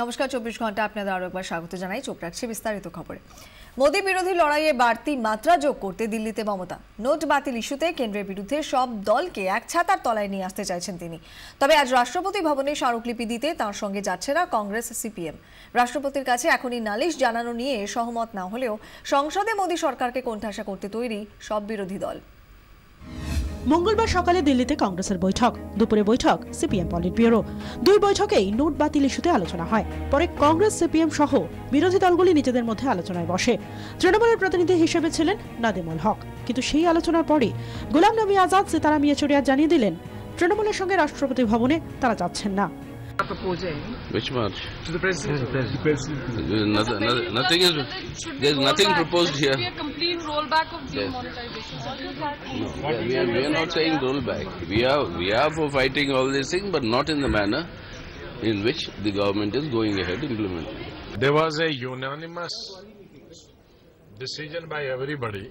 নমস্কার 24 ঘন্টা আপনাদের আরো একবার স্বাগত জানাই। চোখ রাখছি বিস্তারিত খবরে। মোদি বিরোধী লড়াইয়ে বাড়তি মাত্রা যোগ করতে দিল্লিতে মমতা। নোট বাতিল ইস্যুতে কেন্দ্রের বিরুদ্ধে সব দলকে এক ছাতার তলায় নিয়ে আসতে চাইছেন তিনি। তবে আজ রাষ্ট্রপতি ভবনে স্মারকলিপি দিতে তার সঙ্গে যাচ্ছে না কংগ্রেস সিপিএম। রাষ্ট্রপতির কাছে এখনই নালিশ জানানো নিয়ে সহমত না হলেও সংসদে মোদি সরকারকে কোণঠাসা করতে তৈরি সব বিরোধী দল। মঙ্গলবার সকালে দিল্লিতে কংগ্রেসের বৈঠক, দুপুরে বৈঠক সিপিএম পলিট ব্যুরো। দুই বৈঠকেই নোট বাতিল ইস্যুতে আলোচনা হয়। পরে কংগ্রেস, সিপিএম সহ বিরোধী দলগুলি নিজেদের মধ্যে আলোচনায় বসে। তৃণমূলের প্রতিনিধি হিসেবে ছিলেন নাদিমুল হক, কিন্তু সেই আলোচনার পরে গোলাম নবী আজাদ সিতারা মিয়াচুরিয়া জানিয়ে দিলেন তৃণমূলের সঙ্গে রাষ্ট্রপতি ভবনে তারা যাচ্ছেন না। Which march? To the president. Nothing is. There's nothing proposed here. A complete rollback of demonetization. No, we are not saying rollback. We are for fighting all these things, but not in the manner in which the government is going ahead implementing. There was a unanimous decision by everybody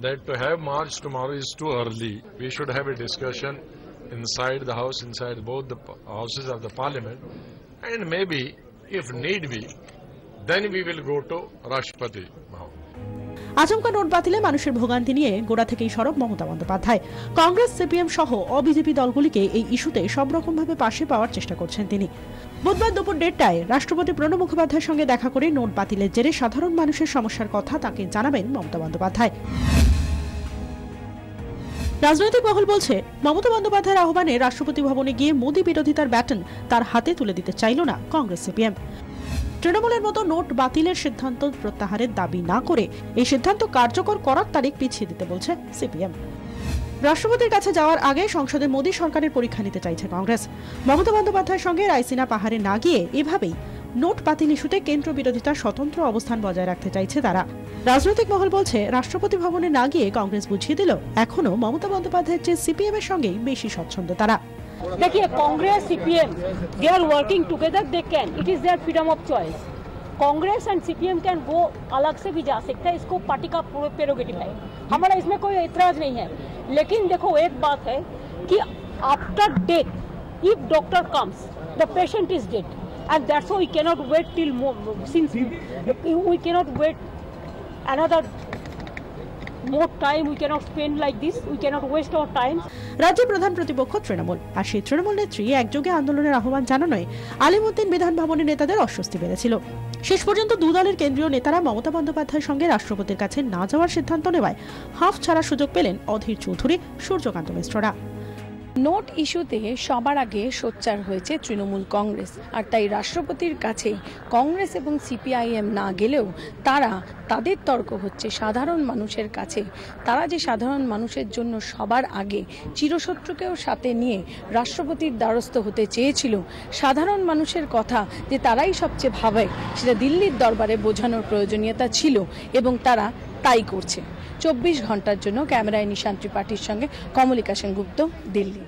that to have march tomorrow is too early. We should have a discussion inside the house, inside both the houses of the parliament, and maybe if need be, then we will go to Rashtrapati Bhavan. আচমকা note বাতিলে মানুষের ভোগান্তি নিয়ে গোড়া থেকেই সরব Mamata Bandyopadhyay. Congress, CPM সহ অবিজেপি দলগুলিকে এই ইস্যুতে সব রকমভাবে পাশে পাওয়ার চেষ্টা করছেন তিনি। বুধবার দুপুর 1:30টায় রাষ্ট্রপতি প্রণব মুখোপাধ্যায়ের সঙ্গে দেখা করে নোট বাতিলের জেরে সাধারণ মানুষের সমস্যার কথা তাকে জানাবেন মমতা বন্দ্যোপাধ্যায়। রাজনৈতিক মহল বলছে, মমতা বন্দ্যোপাধ্যায়ের আহ্বানে রাষ্ট্রপতি ভবনে গিয়ে মোদি বিরোধিতার ব্যাটন তার হাতে তুলে দিতে চাইল না কংগ্রেস, সিপিএম। তৃণমূলের মতো নোট বাতিলের সিদ্ধান্ত প্রত্যাহারের দাবি না করে এই সিদ্ধান্ত কার্যকর করার তারিখ পিছিয়ে দিতে বলছে সিপিএম। রাষ্ট্রপতির কাছে যাওয়ার আগে সংসদে মোদি সরকারের পরীক্ষা নিতে চাইছে কংগ্রেস। মমতা বন্দ্যোপাধ্যায়ের সঙ্গে রায়সিনা পাহাড়ে না গিয়ে এভাবেই নোট বাতিল ইস্যুতে কেন্দ্র বিরোধিতার স্বতন্ত্র অবস্থান বজায় রাখতে চাইছে তারা। রাজনৈতিক মহল বলছে, রাষ্ট্রপতি ভবনে না গিয়ে কংগ্রেস বুঝিয়ে দিল এখনো মমতা বন্দ্যোপাধ্যায়ের চেয়ে সিপিএম এর সঙ্গেই বেশি স্বচ্ছন্দ তারা। देखिए Congress CPM they are working together, they can, it is their freedom of choice. Congress and CPM can go अलग से भी जा सकता है, इसको पार्टी का प्रेरोगेटिव है, हमारा इसमें कोई एतराज नहीं है। लेकिन देखो एक बात है कि after death if doctor comes the patient is dead and that's why we cannot wait till since we cannot wait another more time, we cannot spend like this, we cannot waste our time. রাজ্যের প্রধান প্রতিপক্ষ তৃণমূল, আর সেই তৃণমূল নেত্রী একযোগে আন্দোলনের আহ্বান জানানোয় আলিমুদ্দিন বিধান ভবনের নেতাদের অস্বস্তি বেড়েছিল। শেষ পর্যন্ত দু দলের কেন্দ্রীয় নেতারা মমতা বন্দ্যোপাধ্যায়ের সঙ্গে রাষ্ট্রপতির কাছে না যাওয়ার সিদ্ধান্ত নেওয়ায় হাফ ছাড়ার সুযোগ পেলেন অধীর চৌধুরী, সূর্যকান্ত মিশ্ররা। নোট ইস্যুতে সবার আগে সোচ্চার হয়েছে তৃণমূল কংগ্রেস, আর তাই রাষ্ট্রপতির কাছে কংগ্রেস এবং সিপিআইএম না গেলেও তাদের তর্ক হচ্ছে সাধারণ মানুষের কাছে। তারা যে সাধারণ মানুষের জন্য সবার আগে চিরশত্রুকেও সাথে নিয়ে রাষ্ট্রপতির দ্বারস্থ হতে চেয়েছিল, সাধারণ মানুষের কথা যে তারাই সবচেয়ে ভাবে, সেটা দিল্লির দরবারে বোঝানোর প্রয়োজনীয়তা ছিল এবং তারা তাই করছে। 24 ঘন্টার জন্য ক্যামেরায় নিশান ত্রিপাঠীর সঙ্গে কমলিকা সেনগুপ্ত, দিল্লি।